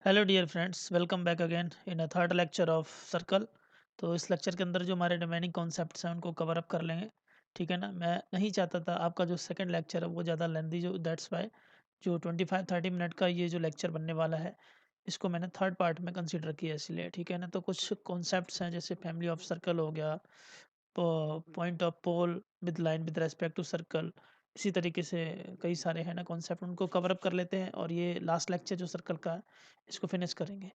Hello dear friends, welcome back again in a third lecture of circle. तो इस lecture के अंदर जो हमारे रिमेनिंग कॉन्सेप्ट्स हैं उनको कवर अप कर लेंगे। ठीक है ना। मैं नहीं चाहता था आपका जो सेकंड लेक्चर है वो ज़्यादा लेंदी, जो दैट्स वाई जो 25-30 मिनट का ये जो लेक्चर बनने वाला है इसको मैंने थर्ड पार्ट में कंसिडर किया, इसलिए। ठीक है ना। तो कुछ कॉन्सेप्ट्स हैं जैसे फैमिली ऑफ सर्कल हो गया, point of pole with line with respect to circle, इसी तरीके से कई सारे हैं ना कॉन्सेप्ट, उनको कवर अप कर लेते हैं और ये लास्ट लेक्चर जो सर्कल का है इसको फिनिश करेंगे।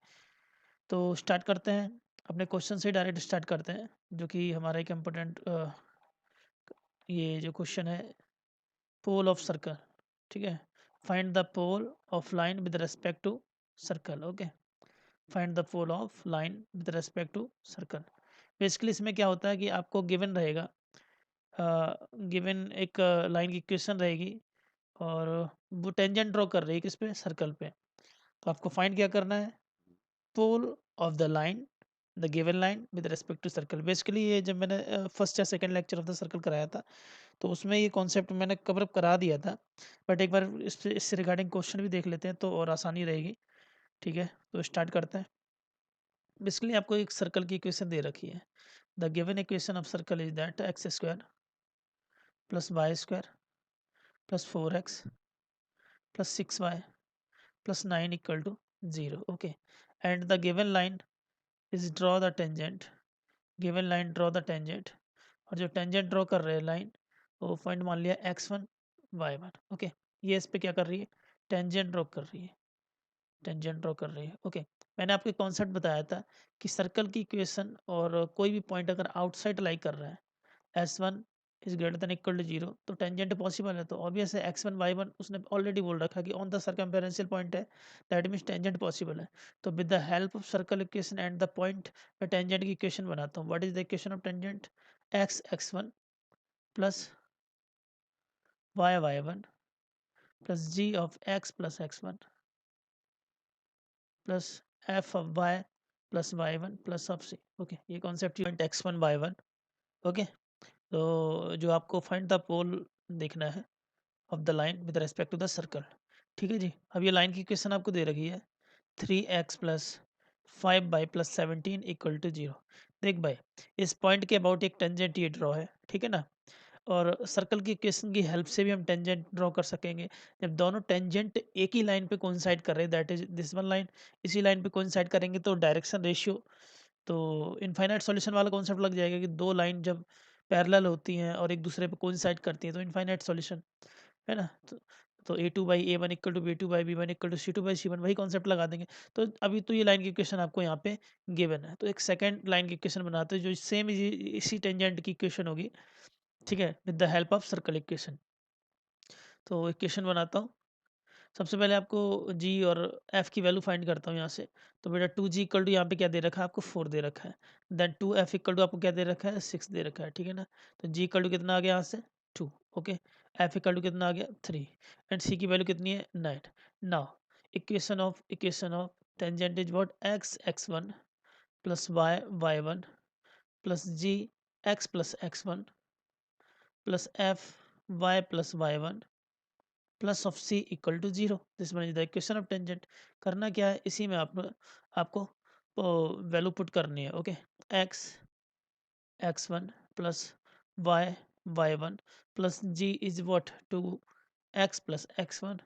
तो स्टार्ट करते हैं, अपने क्वेश्चन से डायरेक्ट स्टार्ट करते हैं, जो कि हमारा एक इम्पोर्टेंट ये जो क्वेश्चन है, पोल ऑफ सर्कल। ठीक है। Find the pole of line with respect to circle. Okay, find the pole of line with respect to circle. Basically इसमें क्या होता है कि आपको गिवन रहेगा, गिवन एक लाइन की इक्वेशन रहेगी और वो टेंजेंट ड्रॉ कर रही है किस पे, सर्कल पे। तो आपको फाइंड क्या करना है, pole of the line, the given line with respect to circle. Basically ये जब मैंने फर्स्ट या second lecture of the circle कराया था तो उसमें ये कॉन्सेप्ट मैंने कवर अप करा दिया था, बट एक बार इससे रिगार्डिंग क्वेश्चन भी देख लेते हैं तो और आसानी रहेगी। ठीक है, तो स्टार्ट करते हैं। बेसिकली आपको एक सर्कल की इक्वेशन दे रखी है। The given equation of circle is that x square plus y square plus 4x plus 6y plus 9 equal to 0। Okay, and the given line is draw the tangent, given line draw the tangent, और जो tangent draw कर रहे हैं line वो point मान लिया x1 y1। Okay, ये इस पे क्या कर रही है, टेंजेंट ड्रॉ कर रही है, टेंजेंट ड्रॉ कर रही है। ओके, मैंने आपको कॉन्सेप्ट बताया था कि सर्कल की इक्वेशन और कोई भी पॉइंट अगर आउटसाइड लाई कर रहा है, S1 is greater than equal to 0, तो टेंजेंट पॉसिबल है। तो ऑब्वियस है x1 y1 उसने ऑलरेडी बोल रखा कि ऑन द सर्कमफेरेंशियल पॉइंट है, दैट मीन्स टेंजेंट पॉसिबल है। तो with the help of circle equation and the point, मैं टेंजेंट की इक्वेशन बनाता हूँ। What is the equation of tangent, x1 plus y1 plus g of x plus x1 plus f of y plus y1 plus of c। Okay, ये concept point x1 y1। Okay, तो जो आपको find the pole देखना है of the line with respect to the circle. ठीक है जी। अब ये लाइन की इक्वेशन आपको दे रखी है 3x plus 5y plus 17 equal to 0। देख भाई, इस पॉइंट के अबाउट एक टेंजेंट ये ड्रॉ है, ठीक है ना। और सर्कल की इक्वेशन की हेल्प से भी हम टेंजेंट ड्रॉ कर सकेंगे। जब दोनों टेंजेंट एक ही लाइन पे कोइंसाइड कर रहे हैं, that is this one line, इसी लाइन पे कोइंसाइड करेंगे तो डायरेक्शन रेशियो, तो इनफाइनाइट सॉल्यूशन वाला कॉन्सेप्ट लग जाएगा कि दो लाइन जब पैरेलल होती हैं और एक दूसरे पे कोइंसाइड करती हैं तो इनफाइनाइट सॉल्यूशन है ना। तो A2/A1 equal to B2/B1 equal to C2/C1, वही कॉन्सेप्ट लगा देंगे। तो अभी तो ये लाइन की इक्वेशन आपको यहाँ पे गिवन है, तो एक सेकंड लाइन की इक्वेशन बनाते हैं जो सेम इसी टेंजेंट की इक्वेशन होगी। ठीक है, with the help of circle equation. तो इक्वेशन बनाता हूँ। सबसे पहले आपको g और f की वैल्यू फाइंड करता हूँ यहाँ से। तो बेटा 2g इक्वल टू यहाँ पे क्या दे रखा है आपको, 4 दे रखा है। देन 2f इक्वल टू आपको क्या दे रखा है, 6 दे रखा है। ठीक है ना। तो g इक्वल टू कितना आ गया यहाँ से, 2। ओके, f इक्वल टू कितना आ गया, 3, एंड c की वैल्यू कितनी है, 9। Now equation of tangent is what, x1 plus y1 plus g x plus x1 plus f y plus y1 plus of c equal to 0। This one is the equation of tangent. करना क्या है, इसी में आपको value put करनी है। Okay, x x1 plus y y1 plus g is what, 2x plus x1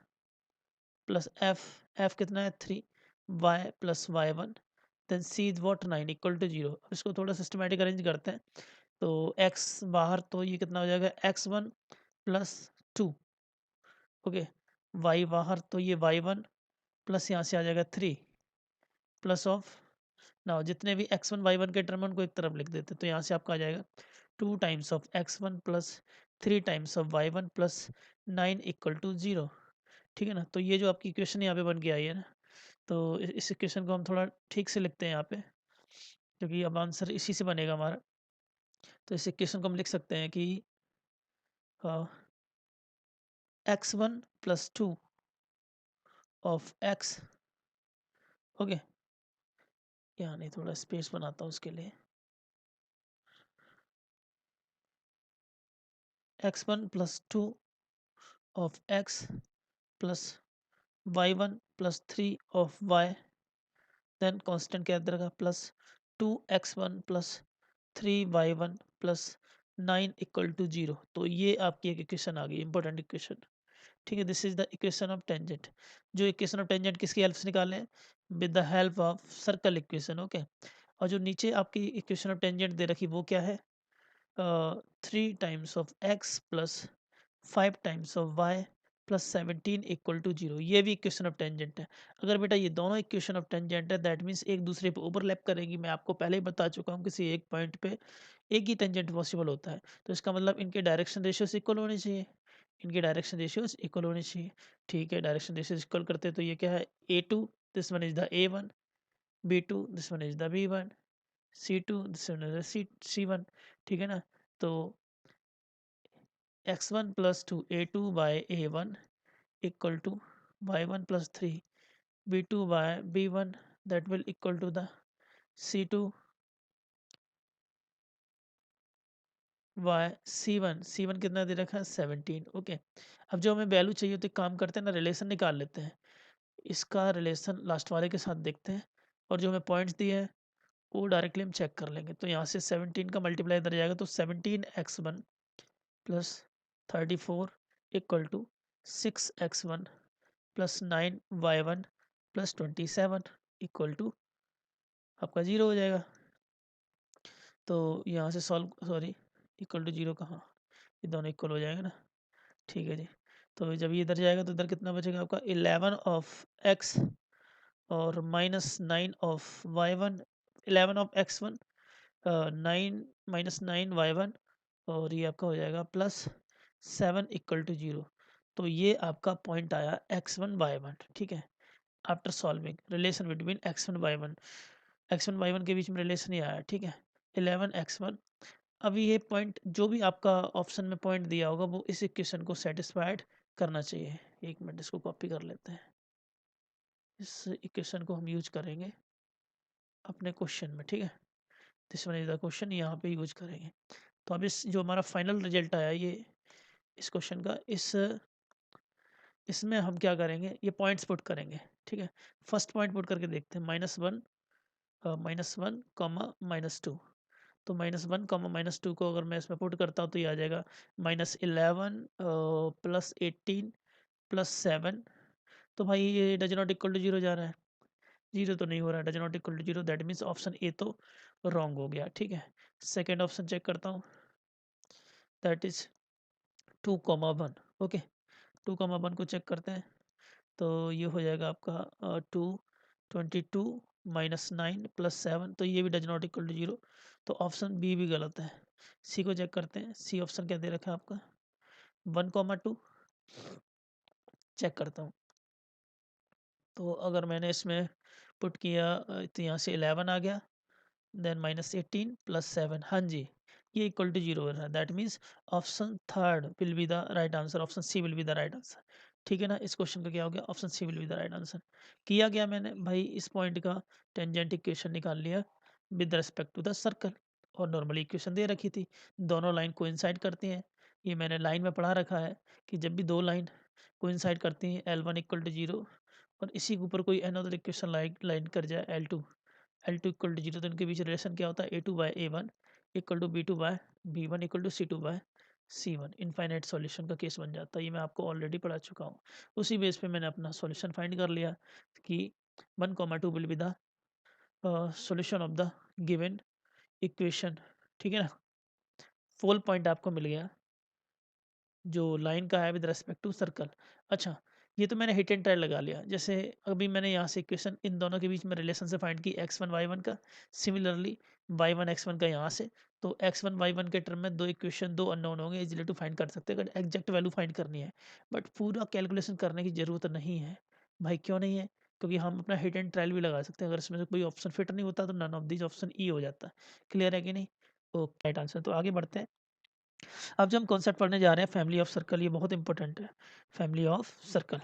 plus f कितना है, 3, y plus y1, then c is what, 9 equal to 0। अब इसको थोड़ा सिस्टमेटिक अरेंज करते हैं। तो x बाहर, तो ये कितना हो जाएगा, x1 प्लस 2। ओके, y बाहर, तो ये y1 प्लस यहाँ से आ जाएगा 3 प्लस ऑफ, नाउ जितने भी x1 y1 के टर्म उनको एक तरफ लिख देते, तो यहाँ से आपका आ जाएगा 2 times of x1 plus 3 times of y1 plus 9 equal to 0। ठीक है ना। तो ये जो आपकी इक्वेशन यहाँ पे बन के आई है ना, तो इस इक्वेशन को हम थोड़ा ठीक से लिखते हैं यहाँ पे, क्योंकि अब आंसर इसी से बनेगा हमारा। तो इस इक्वेशन को हम लिख सकते हैं कि x1 plus 2 of x। Okay, यहाँ नहीं, थोड़ा स्पेस बनाता हूँ उसके लिए। x1 plus 2 of x plus y1 plus 3 of y then constant क्या दे रखा plus 2x1 plus 3y1 plus 9 equal to 0। तो ये आपकी एक इक्वेशन आ गई, इंपॉर्टेंट इक्वेशन। ठीक है, this is the equation of tangent. जो इक्वेशन ऑफ टेंजेंट किसकी हेल्प से निकाले हैं? With the help of circle equation. Okay, और जो नीचे आपकी इक्वेशन ऑफ टेंजेंट दे रखी वो क्या है? 3 times of x plus 5 times of y plus 17 equal to 0। ये भी इक्वेशन ऑफ टेंजेंट है। अगर बेटा ये दोनों इक्वेशन ऑफ टेंजेंट है, दैट मीन्स एक दूसरे पे ओवरलैप करेंगी। मैं आपको पहले ही बता चुका हूँ, किसी एक पॉइंट पे एक ही टेंजेंट पॉसिबल होता है, तो इसका मतलब इनके डायरेक्शन रेशियोज इक्वल होने चाहिए। इनके डायरेक्शन रेशियोज इक्वल होने चाहिए। ठीक है, डायरेक्शन रेशियोज इक्वल करते हैं तो ये क्या है? A2 this one is the A1, B2 this one is the B1, C2 this one is the C1। ठीक है ना? तो x1 plus 2 A2 by A1 equal to y1 plus 3 B2 by B1, that will equal to the C2 y C1 कितना दे रखा है? 17। Okay, अब जो हमें वैल्यू चाहिए तो एक काम करते हैं ना, रिलेशन निकाल लेते हैं। इसका रिलेशन लास्ट वाले के साथ देखते हैं, और जो हमें पॉइंट्स दिए हैं वो डायरेक्टली हम चेक कर लेंगे। तो यहाँ से 17 का मल्टीप्लाई इधर जाएगा तो 17x1 plus 34 equal to 6x1 plus 9y1 plus 27 equal to आपका 0 हो जाएगा। तो यहाँ से सॉल्व, सॉरी, इक्वल टू 0 कहाँ, ये दोनों इक्वल हो जाएंगे ना। ठीक है जी, तो जब ये इधर जाएगा तो इधर कितना बचेगा आपका? 11 ऑफ x और minus 9 of y1, 11 of x1, 9 minus 9y1, और ये आपका हो जाएगा प्लस 7 इक्वल टू 0। तो ये आपका पॉइंट आया x1 y1। ठीक है, after solving relation between x1 y1 के बीच में रिलेशन ही आया। ठीक है, 11x1। अभी ये पॉइंट जो भी आपका ऑप्शन में पॉइंट दिया होगा वो इस इक्वेशन को सेटिस्फाइड करना चाहिए। एक मिनट, इसको कॉपी कर लेते हैं। इस इक्वेशन को हम यूज करेंगे अपने क्वेश्चन में। ठीक है, this one is the question, यहाँ पे यूज करेंगे। तो अब इस जो हमारा फाइनल रिजल्ट आया ये इस क्वेश्चन का, इसमें हम क्या करेंगे? ये पॉइंट्स पुट करेंगे। ठीक है, फर्स्ट पॉइंट पुट करके देखते हैं, -1 कॉमा -2। तो -1 कॉमा -2 को अगर मैं इसमें पुट करता हूँ तो ये आ जाएगा -11 प्लस 18 प्लस 7। तो भाई ये डज नॉट इक्वल टू 0 जा रहा है, 0 तो नहीं हो रहा है, does not equal to 0, that means option A तो रॉन्ग हो गया। ठीक है, सेकेंड ऑप्शन चेक करता हूँ, दैट इज 2,1। ओके, 2,1 को चेक करते हैं तो ये हो जाएगा आपका 22 माइनस 9 प्लस 7, तो ये भी डज नॉट इक्वल टू 0। तो ऑप्शन बी भी गलत है। सी को चेक करते हैं, सी ऑप्शन क्या दे रखा है आपका? 1,2 चेक करता हूँ। तो अगर मैंने इसमें पुट किया तो यहाँ से 11 आ गया, देन -18 प्लस 7, हाँ जी, ये इक्वल टू 0 हो रहा है। That means option third will be the right answer, option C will be the right answer. ठीक है ना, इस क्वेश्चन का क्या हो गया? Option C will be the right answer. किया गया मैंने भाई इस पॉइंट का टेंजेंट इक्वेशन निकाल लिया with respect to the circle, और नॉर्मली इक्वेशन दे रखी थी, दोनों लाइन कोइंसाइड करती हैं। ये मैंने लाइन में पढ़ा रखा है कि जब भी दो लाइन कोइंसाइड करती हैं L1 इक्वल टू 0, और इसी के ऊपर कोई अनदर इक्वेशन लाइन कर जाए L2 इक्वल टू 0, तो इनके बीच रिलेशन क्या होता है? A2 by A1 equal to B2 by B1 equal to C2 by C1। Infinite solution का केस बन जाता है। ये मैं आपको ऑलरेडी पढ़ा चुका हूँ। उसी बेस पे मैंने अपना सॉल्यूशन फाइंड कर लिया कि 1,2 will be the solution of the given equation. ठीक है ना, फुल पॉइंट आपको मिल गया जो लाइन का है विद रेस्पेक्ट टू सर्कल। अच्छा, ये तो मैंने हिट एंड ट्रायल लगा लिया। जैसे अभी मैंने यहाँ से इक्वेशन इन दोनों के बीच में रिलेशन से फाइंड की x1 y1 का, सिमिलरली y1 x1 का यहाँ से। तो x1 y1 के टर्म में दो इक्वेशन, दो अननोन होंगे, इजीली टू फाइंड कर सकते हैं अगर एग्जैक्ट वैल्यू फाइंड करनी है। बट पूरा कैलकुलेशन करने की ज़रूरत नहीं है भाई। क्यों नहीं है? क्योंकि हम अपना हिट एंड ट्रायल भी लगा सकते हैं। अगर इसमें से कोई ऑप्शन फिट नहीं होता तो none of this option E हो जाता है। क्लियर है कि नहीं? Okay, right answer. तो आगे बढ़ते हैं। अब जो हम कॉन्सेप्ट पढ़ने जा रहे हैं फैमिली ऑफ सर्कल, ये बहुत इंपॉर्टेंट है। फैमिली ऑफ सर्कल,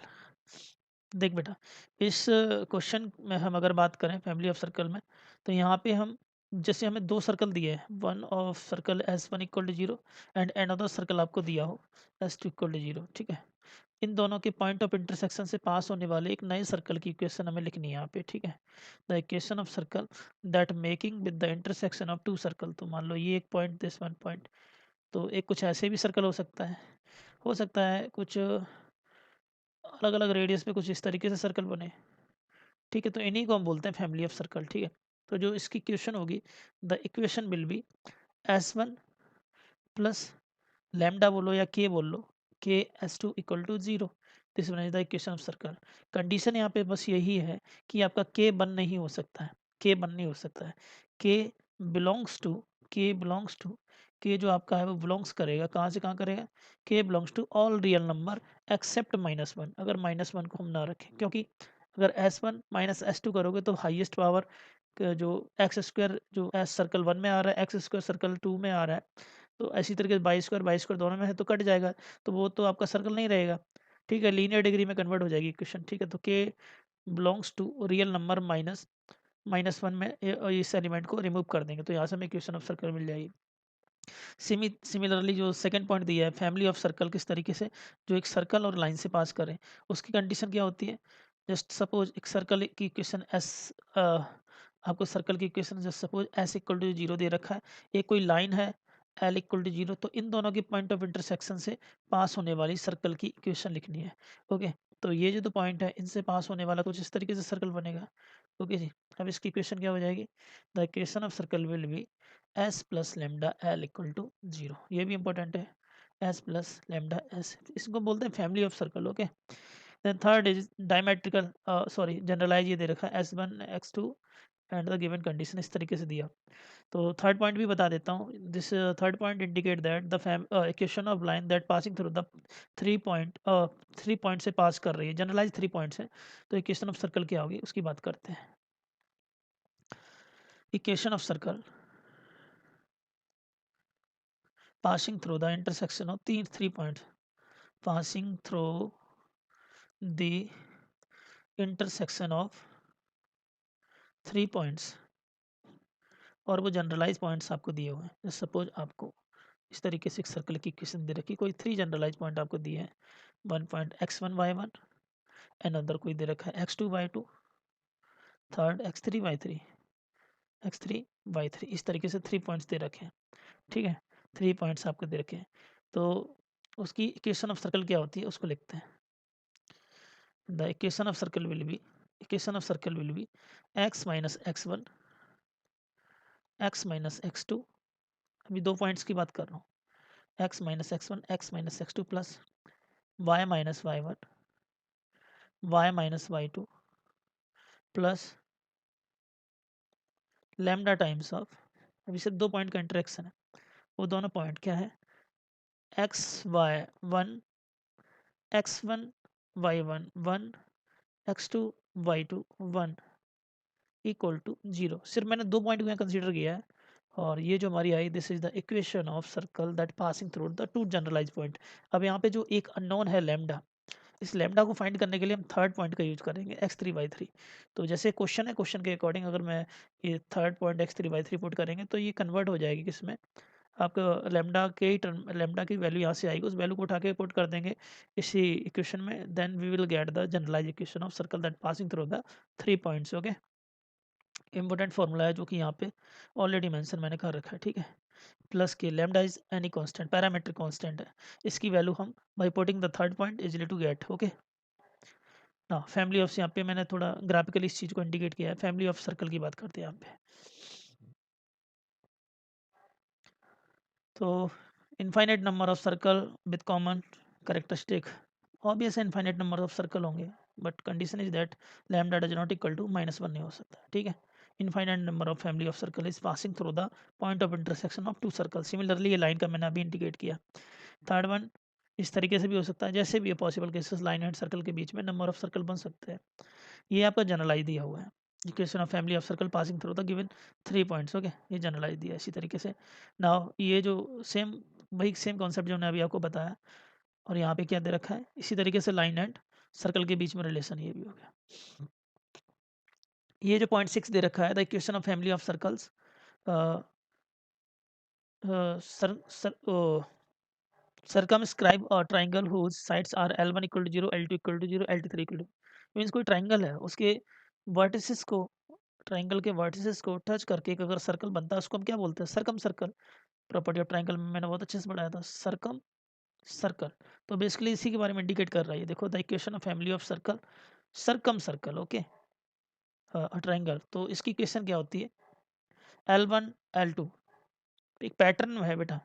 देख बेटा, इस क्वेश्चन में हम अगर बात करें फैमिली ऑफ सर्कल में, तो यहाँ पे हम जैसे हमें दो सर्कल दिए हैं, one of circle S1 equal to 0 and another circle आपको दिया हो S2 इक्वल टू 0। ठीक है, इन दोनों के पॉइंट ऑफ इंटरसेक्शन से पास होने वाले एक नए सर्कल की इक्वेशन हमें लिखनी है यहाँ पे, ठीक है। The equation of circle that making with the intersection of two circle, तो मान लो ये एक पॉइंट, दिस वन पॉइंट, तो एक कुछ ऐसे भी सर्कल हो सकता है कुछ अलग अलग रेडियस पे कुछ इस तरीके से सर्कल बने, ठीक है। तो इन्हीं को हम बोलते हैं फैमिली ऑफ सर्कल, ठीक है। तो जो इसकी इक्वेशन होगी, the equation will be S1 plus lambda बोलो या के बोल लो, K S2 equal to 0, this one is the equation of circle. Condition यहाँ पे बस यही है कि आपका के बन नहीं हो सकता है, के बन नहीं हो सकता है। के बिलोंग्स टू के बिलोंग्स टू के जो आपका है वो बिलोंग्स करेगा कहाँ से कहाँ करेगा, K belongs to all real number except -1, अगर -1 को हम ना रखें, क्योंकि अगर S1 माइनस S2 करोगे तो हाईएस्ट पावर जो एक्स स्क्वायर जो एस सर्कल 1 में आ रहा है, एक्स स्क्वायर सर्कल 2 में आ रहा है, तो ऐसी तरीके से बाई स्क्वायर दोनों में है तो कट जाएगा, तो वो तो आपका सर्कल नहीं रहेगा, ठीक है। लीनियर डिग्री में कन्वर्ट हो जाएगी इक्वेशन, ठीक है। तो के बिलोंग्स टू रियल नंबर -1 में इस एलिमेंट को रिमूव कर देंगे, तो यहाँ से हमें इक्वेशन ऑफ सर्कल मिल जाएगी। सिमिलरली जो सेकंड पॉइंट दिया है, फैमिली ऑफ सर्कल किस तरीके से, जो एक सर्कल और लाइन से पास करें, उसकी कंडीशन क्या होती है। जस्ट सपोज एक सर्कल की इक्वेशन एस, आपको सर्कल की equation just suppose S equal to 0 दे रखा है, एक कोई लाइन है एल इक्वल टू 0, तो इन दोनों के पॉइंट ऑफ इंटरसेक्शन से पास होने वाली सर्कल की इक्वेशन लिखनी है, ओके। तो ये जो 2 पॉइंट है इनसे पास होने वाला कुछ इस तरीके से सर्कल बनेगा, ओके जी। अब इसकी इक्वेशन क्या हो जाएगी, the equation of circle will be S plus lambda L equal to 0, ये भी इंपॉर्टेंट है, एस प्लस लेमडा एस, इसको बोलते हैं family of circle, okay. Then third is diametrical, sorry generalize ये दे रखा है S1 x2 and the given condition, इस तरीके से दिया। तो थर्ड पॉइंट भी बता देता हूँ, this third point indicate that the equation of line that passing through the 3 point से पास कर रही है, जनरलाइज 3 पॉइंट्स है, तो इक्वेशन ऑफ सर्कल क्या होगी उसकी बात करते हैं। Equation of circle passing through the intersection of 3 points, passing through the intersection of 3 points, और वो जनरलाइज पॉइंट्स आपको दिए हुए हैं। सपोज आपको इस तरीके से एक सर्कल की इक्वेशन दे रखी, कोई 3 जनरलाइज पॉइंट आपको दिए हैं, 1 पॉइंट x1 y1, अनदर कोई दे रखा है x2 y2, third x3 y3, x3 y3, इस तरीके से 3 पॉइंट्स दे रखे हैं, ठीक है। 3 पॉइंट्स आपको दे रखे हैं, तो उसकी इक्वेशन ऑफ सर्कल क्या होती है उसको लिखते हैं। The equation of circle will be x minus x1 x minus x2, अभी 2 पॉइंट्स की बात कर रहा हूँ, x minus x1 x minus x2 plus y minus y1 y minus y2 plus lambda times of, अभी सिर्फ 2 पॉइंट का interaction है, वो दोनों पॉइंट क्या है, x1 y1 1 x2 y2 1 equal to 0, सिर्फ मैंने 2 पॉइंट को यहाँ कंसीडर किया है, और ये जो हमारी आई, this is the equation of circle that passing through the 2 generalise point. अब यहाँ पे जो एक अननोन है लैम्डा, इस लैम्डा को फाइंड करने के लिए हम थर्ड पॉइंट का यूज करेंगे x3/3। तो जैसे क्वेश्चन है, क्वेश्चन के अकॉर्डिंग अगर मैं ये थर्ड पॉइंट x3/3 पुट करेंगे तो ये कन्वर्ट हो जाएगी किसमें, आपका लैम्डा के ही टर्म, लैम्डा की वैल्यू यहाँ से आएगी, उस वैल्यू को उठा के पुट कर देंगे इसी इक्वेशन में, then we will get the generalise equation of circle that passing through the 3 points, okay. Important formula है जो कि यहाँ पे ऑलरेडी मेंशन मैंने कर रखा है, ठीक है। Plus K lambda is any constant, parametric constant है, इसकी वैल्यू हम by putting the third point easily to get, okay ना। फैमिली ऑफ, यहाँ पे मैंने थोड़ा ग्राफिकली इस चीज़ को इंडिकेट किया है, फैमिली ऑफ सर्कल की बात करते हैं यहाँ पे। तो infinite number of circle with common characteristic, obvious infinite number of circle होंगे, but condition is that lambda does not equal to -1 नहीं हो सकता, ठीक है। Infinite number of family of circle is passing through the point of intersection of 2 circle, similarly ये line का मैंने अभी इंडिकेट किया। थर्ड वन इस तरीके से भी हो सकता है, जैसे भी possible cases line and circle के बीच में नंबर ऑफ सर्कल बन सकते हैं, ये आपका जनरलाइज दिया हुआ है, equation of family of circle passing through the given 3 points, okay, ये जनरलाइज दिया है इसी तरीके से। नाउ ये जो सेम, वही सेम कॉन्सेप्ट जो मैंने अभी आपको बताया, और यहाँ पे क्या दे रखा है, इसी तरीके से लाइन एंड सर्कल के बीच में रिलेशन, ये भी हो गया। ये जो पॉइंट 6 दे रखा है, the equation of family of circles, sir sir circumscribe a triangle whose sides are L1 equal to 0, L2 equal to 0, L3 equal to means कोई ट्राइंगल है उसके वर्टिसेस को ट्राइंगल के वर्टिसेस को टच करके एक अगर सर्कल बनता है उसको हम क्या बोलते हैं circum circle property of triangle में मैंने बहुत अच्छे से पढ़ाया था सर्कम सर्कल तो बेसिकली इसी के बारे में इंडिकेट कर रहा है देखो the equation of family of circle circum circle okay triangle तो इसकी इक्वेशन क्या होती है L1 L2 एक पैटर्न है बेटा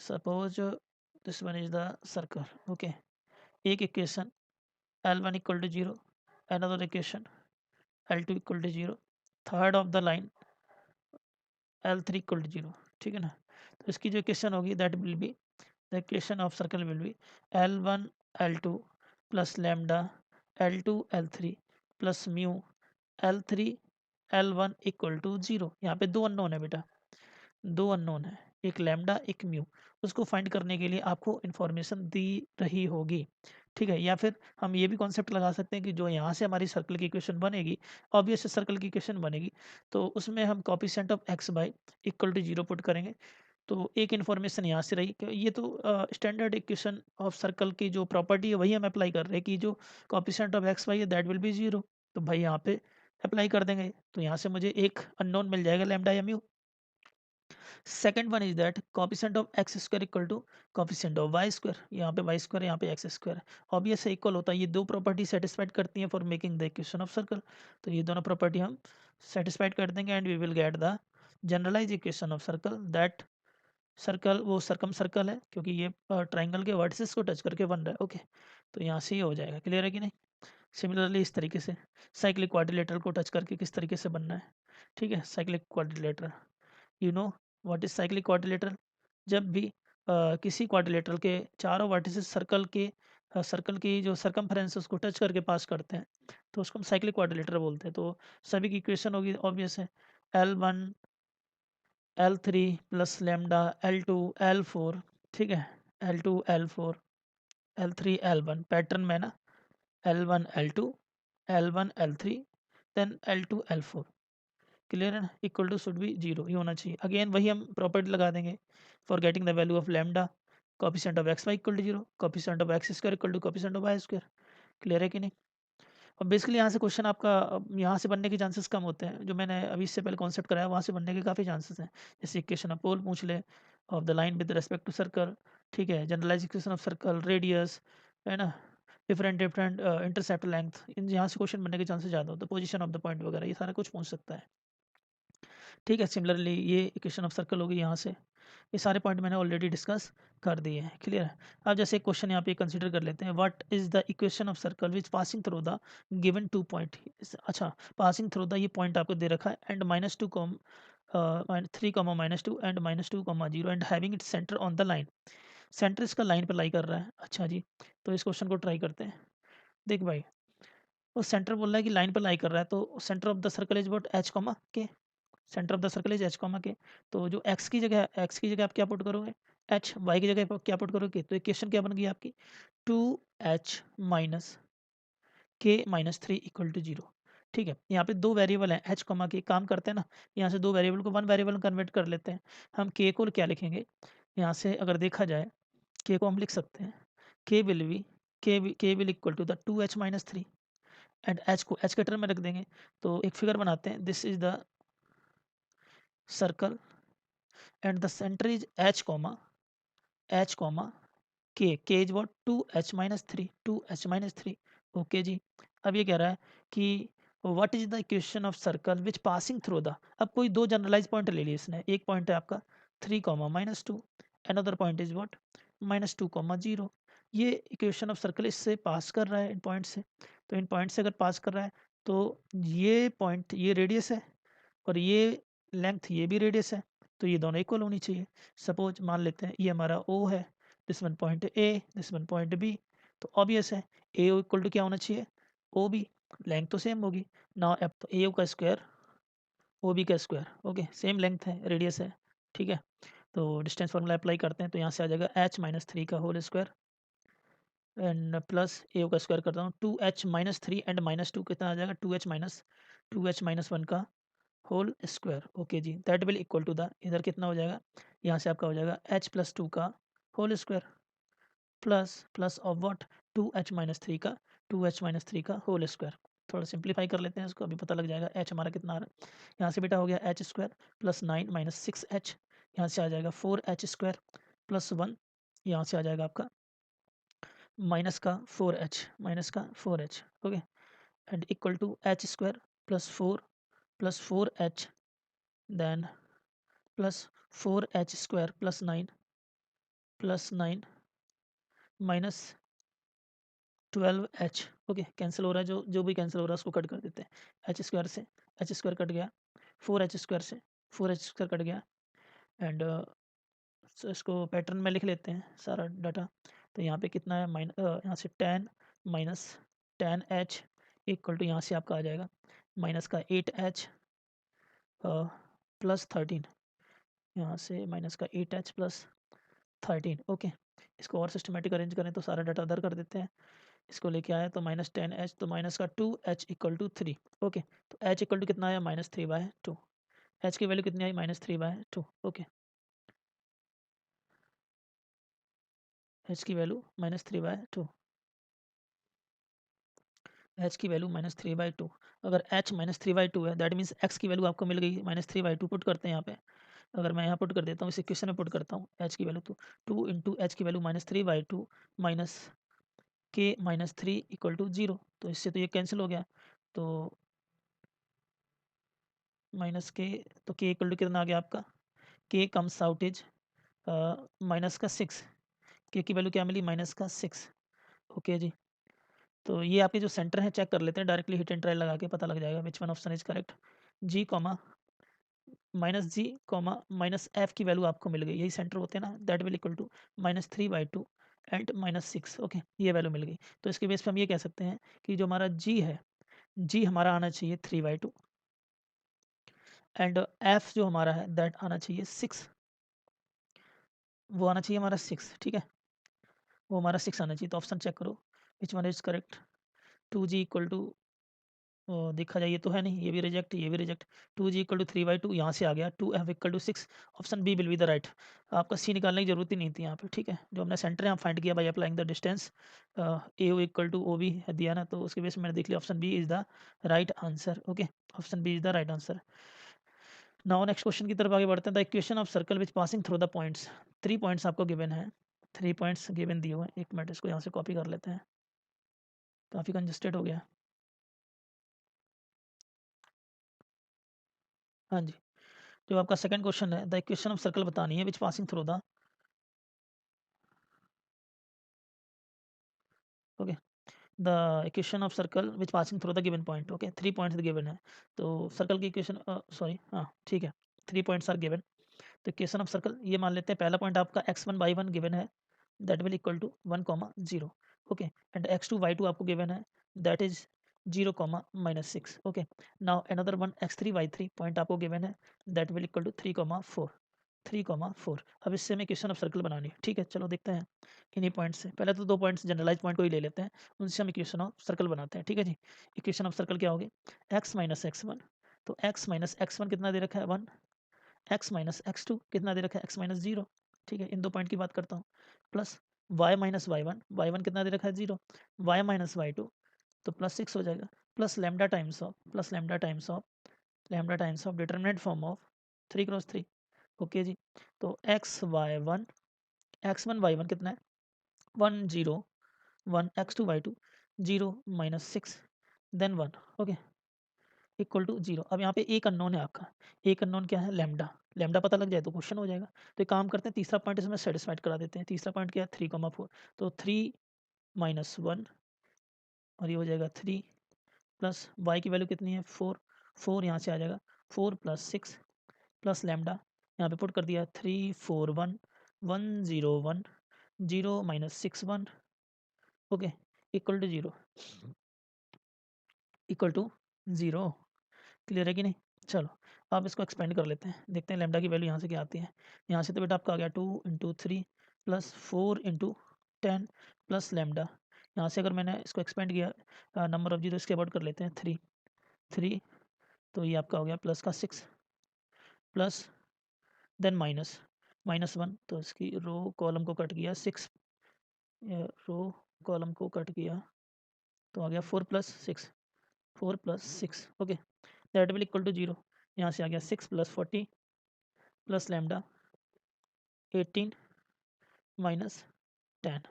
suppose this one is the circle okay एक equation L1 equal to 0 another equation L2 equal to 0 third of the line L3 equal to 0 ठीक है ना तो इसकी जो इक्वेशन होगी that will be the equation of circle will be L1 L2 plus lambda L2 L3 plus mu L3 L1 equal to 0 यहाँ पे दो अननोन है बेटा दो अननोन है एक लैम्डा एक म्यू उसको फाइंड करने के लिए आपको इन्फॉर्मेशन दी रही होगी ठीक है या फिर हम ये भी कॉन्सेप्ट लगा सकते हैं कि जो यहाँ से हमारी सर्कल की इक्वेशन बनेगी ऑब्वियस सर्कल की इक्वेशन बनेगी तो उसमें हम coefficient of x by equal to 0 put करेंगे तो एक इन्फॉर्मेशन यहाँ से रही कि ये तो स्टैंडर्ड इक्वेशन ऑफ सर्कल की जो प्रॉपर्टी है वही हम अप्लाई कर रहे हैं कि जो कॉपिसेंट ऑफ एक्स वाई है दैट विल बी 0 तो भाई यहाँ पे अप्लाई कर देंगे तो यहाँ से मुझे एक अननोन मिल जाएगा लैम्डा या mu second one is that coefficient of x square equal to coefficient of y square यहाँ पे वाई स्क्वायर यहाँ पे एक्स स्क्वायर ऑब्वियस है इक्वल होता है ये दो प्रॉपर्टी सेटिस्फाइड करती हैं for making the equation of circle तो ये दोनों प्रॉपर्टी हम सेटिस्फाइड कर देंगे and we will get the generalise equation of circle that circle वो सर्कम सर्कल है क्योंकि ये ट्राइंगल के वर्टिसेस को टच करके बन रहा है ओके तो यहाँ से ये हो जाएगा क्लियर है कि नहीं सिमिलरली इस तरीके से साइक्लिक क्वाड्रिलेटरल को टच करके किस तरीके से बनना है ठीक है cyclic quadrilateral you know what is cyclic quadrilateral जब भी किसी क्वाड्रिलेटरल के चारों वर्टिसेस सर्कल की जो सर्कमफ्रेंस उसको टच करके पास करते हैं तो उसको हम साइक्लिक क्वाड्रिलेटरल बोलते हैं तो सभी की इक्वेशन होगी ऑब्वियस है L1 L3 plus lambda L2 L4 ठीक है L2 L4 L3 L1 pattern में ना L1 L2 L1 L3 then L2 L4 clear है ना इक्वल टू शुड बी 0 ही होना चाहिए अगेन वही हम प्रॉपर्टी लगा देंगे for getting the value of lambda coefficient of x y equal to 0 coefficient of x square equal to coefficient of y square clear है कि नहीं और बेसिकली यहाँ से क्वेश्चन आपका यहाँ से बनने के चांसेस कम होते हैं जो मैंने अभी इससे पहले कॉन्सेप्ट कराया वहाँ से बनने के काफ़ी चांसेस हैं जैसे इक्वेशन ऑफ पोल पूछ ले of the line with respect to circle ठीक है generalize equation of circle radius है ना डिफरेंट इंटरसेप्ट लेंथ इन यहाँ से क्वेश्चन बनने के चांसेस ज़्यादा होते हैं पोजीशन ऑफ द पॉइंट वगैरह ये सारा कुछ पूछ सकता है ठीक है सिमिलरली ये इक्वेशन ऑफ सर्कल होगी यहाँ से ये सारे पॉइंट मैंने ऑलरेडी डिस्कस कर दिए हैं क्लियर है अब जैसे एक क्वेश्चन यहाँ पे कंसीडर कर लेते हैं what is the equation of circle which passing through the given 2 point अच्छा पासिंग थ्रू द ये पॉइंट आपको दे रखा है and -2 com 3 comma -2 and -2 comma 0 and having it centre on the line centre इसका लाइन पर लाई कर रहा है अच्छा जी तो इस क्वेश्चन को ट्राई करते हैं देख भाई वो सेंटर बोल रहा है कि लाइन पर लाई कर रहा है तो centre of the circle is what H comma K centre of the circle is H comma K तो जो एक्स की जगह आप क्या पुट करोगे एच वाई की जगह पर क्या पुट करोगे तो इक्वेशन क्या बन गई आपकी 2h माइनस के माइनस 3 इक्वल टू 0 ठीक है यहाँ पे दो वेरिएबल हैं एच कॉमा के काम करते हैं ना यहाँ से दो वेरिएबल को वन वेरिएबल में कन्वर्ट कर लेते हैं हम के को क्या लिखेंगे यहाँ से अगर देखा जाए के को हम लिख सकते हैं K will be K will equal to the 2h minus 3 and H को एच के टर्म में रख देंगे तो एक फिगर बनाते हैं this is the circle and the center is h comma k is what 2h minus 3 2h minus 3 okay जी अब ये कह रहा है कि what is the equation of circle which passing through the अब कोई दो जनरलाइज पॉइंट ले लिए इसने एक पॉइंट है आपका 3 comma -2 another point is what -2 comma 0 ये इक्वेशन ऑफ सर्कल इससे पास कर रहा है इन पॉइंट से तो इन पॉइंट से अगर पास कर रहा है तो ये पॉइंट ये रेडियस है और ये लेंथ ये भी रेडियस है तो ये दोनों इक्वल होनी चाहिए सपोज मान लेते हैं ये हमारा ओ है this one point A this one point B तो ऑब्वियस है ए इक्वल टू क्या होना चाहिए ओ बी लेंथ तो सेम होगी ना अब तो ए का स्क्वायर ओ बी का स्क्वायर ओके सेम लेंथ है रेडियस है ठीक है तो डिस्टेंस फार्मूला अप्लाई करते हैं तो यहाँ से आ जाएगा h-3 का होल स्क्वायर एंड प्लस ए का स्क्वायर करता हूँ 2h-3 एंड -2 कितना आ जाएगा 2h-1 का होल स्क्वायर ओके जी that will equal to the इधर कितना हो जाएगा यहाँ से आपका हो जाएगा h+2 का whole square plus of what 2h-3 का होल स्क्वायर। थोड़ा सिंप्लीफाई कर लेते हैं इसको, अभी पता लग जाएगा h हमारा कितना आ रहा है। यहाँ से बेटा हो गया h square plus 9 minus 6h, यहाँ से आ जाएगा 4h स्क्वायर प्लस 1, यहाँ से आ जाएगा आपका माइनस का 4h okay, and equal to h square plus 4h then plus 4h square plus 9 minus 12h okay, cancel हो रहा है, जो भी कैंसिल हो रहा है उसको कट कर देते हैं। h स्क्वायर से h स्क्वायर कट गया, 4h स्क्वायर से 4h स्क्वायर कट गया, एंड इसको पैटर्न में लिख लेते हैं सारा डाटा। तो यहाँ पे कितना है यहाँ से 10 माइनस 10h इक्वल टू यहाँ से आपका आ जाएगा माइनस का 8h प्लस 13, यहाँ से माइनस का 8h प्लस 13 ओके। इसको और सिस्टमेटिक अरेंज करें तो सारा डाटा अदर कर देते हैं, इसको लेके आए तो माइनस 10h तो माइनस का 2h इक्वल टू 3 ओके। तो h इक्वल टू कितना आया -3/2, h की वैल्यू कितनी आई -3/2 ओके, h की वैल्यू -3/2, h की वैल्यू -3/2। अगर h -3/2 है दैट मीन्स x की वैल्यू आपको मिल गई -3/2। पुट करते हैं यहाँ पे, अगर मैं यहाँ पुट कर देता हूँ, इस इक्वेशन में पुट करता हूँ h की वैल्यू, तो 2 इंटू एच की value -3/2 minus k -3 equal to 0। तो इससे तो ये कैंसिल हो गया, तो माइनस के, तो k इक्वल टू कितना आ गया आपका, k comes out is minus का 6, k की वैल्यू क्या मिली -6 ओके जी। तो ये आपके जो सेंटर है चेक कर लेते हैं, डायरेक्टली हिट एंड ट्रायल लगा के पता लग जाएगा which one option is correct. g comma -g comma -f की वैल्यू आपको मिल गई, यही सेंटर होते हैं ना, that will equal to -3/2 and -6 okay, ये वैल्यू मिल गई। तो इसके बेस पे हम ये कह सकते हैं कि जो हमारा g है, g हमारा आना चाहिए 3/2 एंड f जो हमारा है दैट आना चाहिए 6, वो आना चाहिए हमारा 6 ठीक है, वो हमारा 6 आना चाहिए। तो ऑप्शन चेक करो which one is correct. 2g equal to, देखा जाए ये तो है नहीं, ये भी रिजेक्ट, ये भी रिजेक्ट। 2g इक्वल टू 3/2 यहाँ से आ गया, 2f equal to 6, option B will be the right. आपका सी निकालने की जरूरत ही नहीं थी यहाँ पे ठीक है, जो हमने सेंटर यहाँ फाइंड किया by applying the distance A equal to O B दिया ना, तो उसके बेस में मैंने देख लिया option B is the right answer okay, option B is the right answer. Now next question की तरफ आगे बढ़ते हैं। The equation of circle which passing through the points, 3 points आपको गिवन है, 3 पॉइंट्स गिवन दिए हुए हैं। एक मिनट इसको यहाँ से कॉपी कर लेते हैं, काफ़ी कंजस्टेड हो गया। हाँ जी, जो आपका सेकंड क्वेश्चन है, द इक्वेशन ऑफ सर्कल बतानी है which passing through the okay, the equation of circle which passing through the given point okay, 3 points given है। तो सर्कल की इक्वेशन सॉरी हाँ ठीक है, 3 पॉइंट्स आर गिवन। तो इक्वेशन ऑफ सर्कल ये मान लेते हैं, पहला पॉइंट आपका x1/1 गिवन है, that will equal to 1, 0 okay, and x2/2 आपको गिवन है, that is 0, -6 okay. Now another one x3/3 point आपको गिवन है, दैट विल इक्वल टू 3, 4 अब इससे हमें इक्वेशन ऑफ सर्कल बनानी है ठीक है। चलो देखते हैं इन्हीं पॉइंट से, पहले तो 2 पॉइंट्स जनरलाइज पॉइंट को ही ले लेते हैं, उनसे हम इक्वेशन ऑफ सर्कल बनाते हैं ठीक है जी। इक्वेशन ऑफ सर्कल क्या होगी, x -x1, तो x -x1 कितना दे रखा है 1, x -x2 कितना दे रखा है x -0 ठीक है, इन 2 पॉइंट की बात करता हूँ, प्लस y -y1 कितना दे रखा है 0, y -y2 तो +6 हो जाएगा, plus lambda times of determinant form of 3 × 3 okay जी। तो x1 y1 कितना है 1, 0 1, x2 y2 0 -6 then 1 okay equal to 0। अब यहाँ पे एक अननोन है आपका, एक अननोन क्या है लैम्डा, लैम्डा पता लग जाए तो क्वेश्चन हो जाएगा। तो एक काम करते हैं, तीसरा पॉइंट इसमें सेटिस्फाइड करा देते हैं। तीसरा पॉइंट क्या है 3, 4, तो 3 -1 और ये हो जाएगा 3 प्लस y की वैल्यू कितनी है 4, 4 यहाँ से आ जाएगा 4 + 6 प्लस लैम्डा, यहाँ पे पुट कर दिया 3, 4, 1, 1, 0 1, 0 -6 1 okay equal to 0 equal to 0। Clear है कि नहीं। चलो अब इसको एक्सपेंड कर लेते हैं, देखते हैं लैम्डा की वैल्यू यहाँ से क्या आती है। यहाँ से तो बेटा आपका आ गया 2 × 3 प्लस 4 × 10 प्लस लैम्डा। यहाँ से अगर मैंने इसको एक्सपेंड किया नंबर ऑफ जीरो इसके अबाउट कर लेते हैं 3, तो ये आपका हो गया प्लस का 6 प्लस देन -1, तो इसकी रो कॉलम को कट किया 6 रो कॉलम को कट किया तो आ गया 4 + 6, 4 + 6, okay, that will equal to 0। यहाँ से आ गया 6 + 40 plus lambda 18 minus 10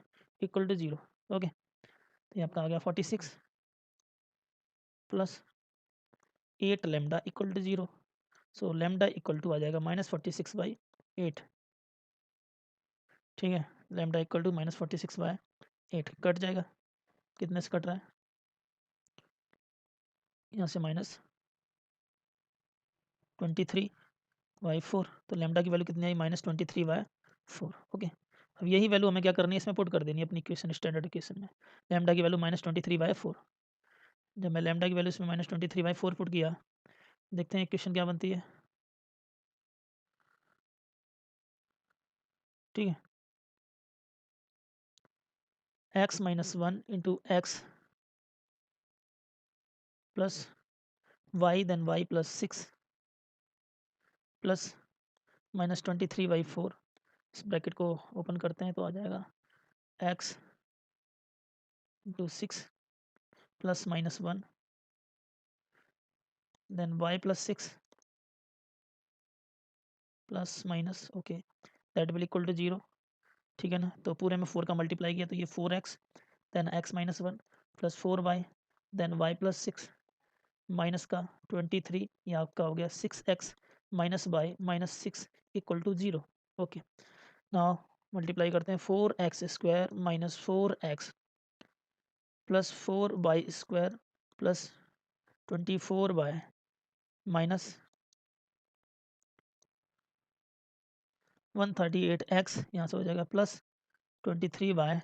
equal to 0, okay. तो ये आपका आ गया 46 plus 8 lambda equal to 0। So lambda equal to आ जाएगा -46/8, ठीक है। लैम्डा इक्वल टू -46/8 कट जाएगा, कितने से कट रहा है, यहाँ से -23/4, तो लैम्डा की वैल्यू कितनी आई, -23/4, ओके। अब यही वैल्यू हमें क्या करनी है, इसमें पुट कर देनी है अपनी इक्वेशन, स्टैंडर्ड इक्वेशन में। लैम्डा की वैल्यू -23/4, जब मैं लैम्डा की वैल्यू इसमें -23/4 पुट किया, देखते हैं इक्वेशन क्या बनती है, ठीक है। x - 1 × x plus y, then y + 6 plus -23/4, इस ब्रैकेट को ओपन करते हैं तो आ जाएगा x × 6 plus -1 then y + 6 plus minus, okay, that will equal to 0, ठीक है ना। तो पूरे में 4 का मल्टीप्लाई किया तो ये 4x then x - 1 plus 4y then y + 6 minus का 23, ये आपका हो गया 6x minus y minus 6 equal to 0, okay. Now multiply करते हैं, 4x² minus 4x plus 4y² plus 24y minus 138x, यहाँ से हो जाएगा plus 23y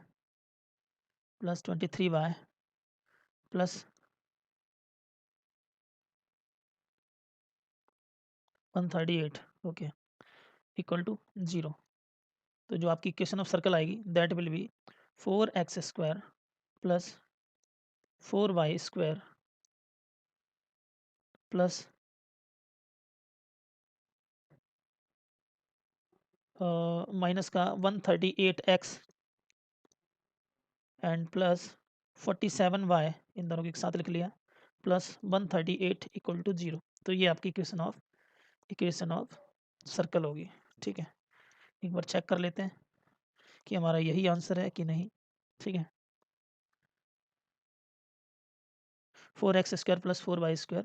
plus 23y plus 138, okay, equal to 0। तो जो आपकी इक्वेशन ऑफ सर्कल आएगी that will be 4x² plus 4y² plus minus का 138x एंड प्लस 47y, इन दोनों के एक साथ लिख लिया, प्लस 138 इक्वल टू 0। तो ये आपकी इक्वेशन ऑफ सर्कल होगी, ठीक है। एक बार चेक कर लेते हैं कि हमारा यही आंसर है कि नहीं, ठीक है। 4x² प्लस 4y²,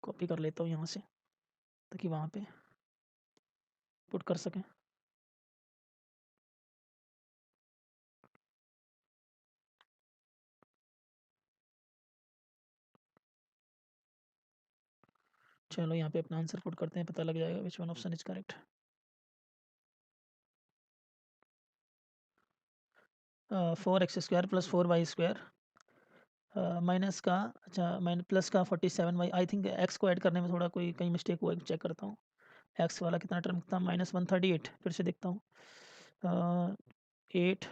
कॉपी कर लेता हूँ यहाँ से ताकि वहाँ पे पुट कर सकें। चलो यहाँ पे अपना आंसर पुट करते हैं, पता लग जाएगा which one option is correct. 4x² plus 4y² minus का, अच्छा माइनस प्लस का 47y, आई थिंक x को ऐड करने में थोड़ा कोई कहीं मिस्टेक हुआ है, चेक करता हूँ। x वाला कितना टर्म था, -138, फिर से देखता हूँ, 8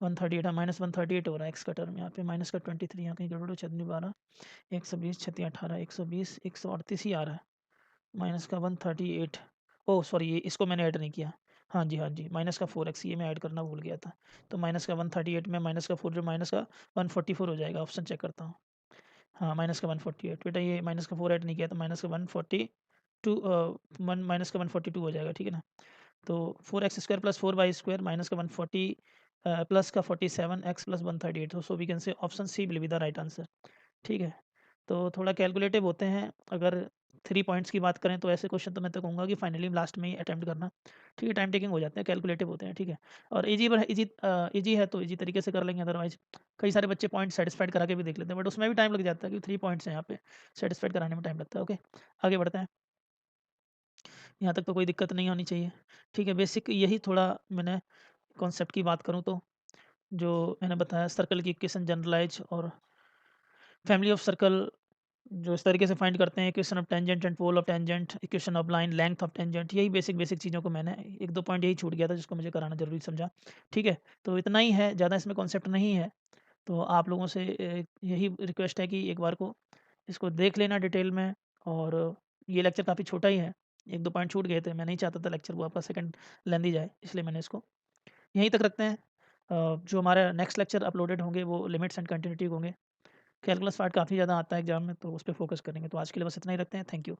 138, हाँ -138 हो रहा है x का टर्म, यहाँ पे माइनस का 23, यहाँ कहीं गड़बड़, 12 120 36 18 120 138 ही आ रहा है, माइनस का 138, ओह सॉरी, ये इसको मैंने ऐड नहीं किया, हाँ जी हाँ जी, माइनस का 4x, ये मैं ऐड करना भूल गया था। तो माइनस का 138 में माइनस का 4 जो माइनस का 144 हो जाएगा, ऑप्शन चेक करता हूँ, हाँ माइनस का 148, बेटा ये माइनस का 4 ऐड नहीं किया तो माइनस का 142 माइनस का 142 हो जाएगा, ठीक है ना। तो 4x² प्लस 4y² माइनस का 140 प्लस का 47x प्लस 138, तो so we can say option C will be the right answer, ठीक है। तो थोड़ा कैलकुलेटिव होते हैं, अगर 3 पॉइंट्स की बात करें तो ऐसे क्वेश्चन तो मैं तो कहूँगा कि फाइनली लास्ट में ही अटेम्प्ट करना, ठीक है। टाइम टेकिंग हो जाते हैं, कैलकुलेटिव होते हैं, ठीक है। और ईजी है तो ईजी तरीके से कर लेंगे, अदरवाइज कई सारे बच्चे पॉइंट सेटिस्फाइड करा के भी देख लेते हैं, बट उसमें भी टाइम लग जाता है क्योंकि 3 पॉइंट्स हैं यहाँ पे, सेटिस्फाइड कराने में टाइम लगता है, ओके। आगे बढ़ते हैं, यहाँ तक तो कोई दिक्कत नहीं होनी चाहिए, ठीक है। बेसिक यही थोड़ा मैंने कॉन्सेप्ट की बात करूँ तो जो मैंने बताया, सर्कल की इक्वेशन जनरलाइज और फैमिली ऑफ सर्कल जो इस तरीके से फाइंड करते हैं, equation of tangent and pole of tangent, equation of line, length of tangent, यही बेसिक चीज़ों को मैंने 1-2 पॉइंट यही छूट गया था जिसको मुझे कराना ज़रूरी समझा, ठीक है। तो इतना ही है, ज़्यादा इसमें कॉन्सेप्ट नहीं है। तो आप लोगों से यही रिक्वेस्ट है कि एक बार को इसको देख लेना डिटेल में, और ये लेक्चर काफ़ी छोटा ही है, 1-2 पॉइंट छूट गए थे, मैं नहीं चाहता था लेक्चर वो आपका सेकंड लेंदी जाए, इसलिए मैंने इसको यहीं तक रखते हैं। जो हमारा नेक्स्ट लेक्चर अपलोडेड होंगे वो लिमिट्स एंड कंटिन्यूटी होंगे। कैलकुलस पार्ट काफ़ी ज़्यादा आता है एग्ज़ाम में, तो उस पे फ़ोकस करेंगे। तो आज के लिए बस इतना ही रखते हैं। Thank you.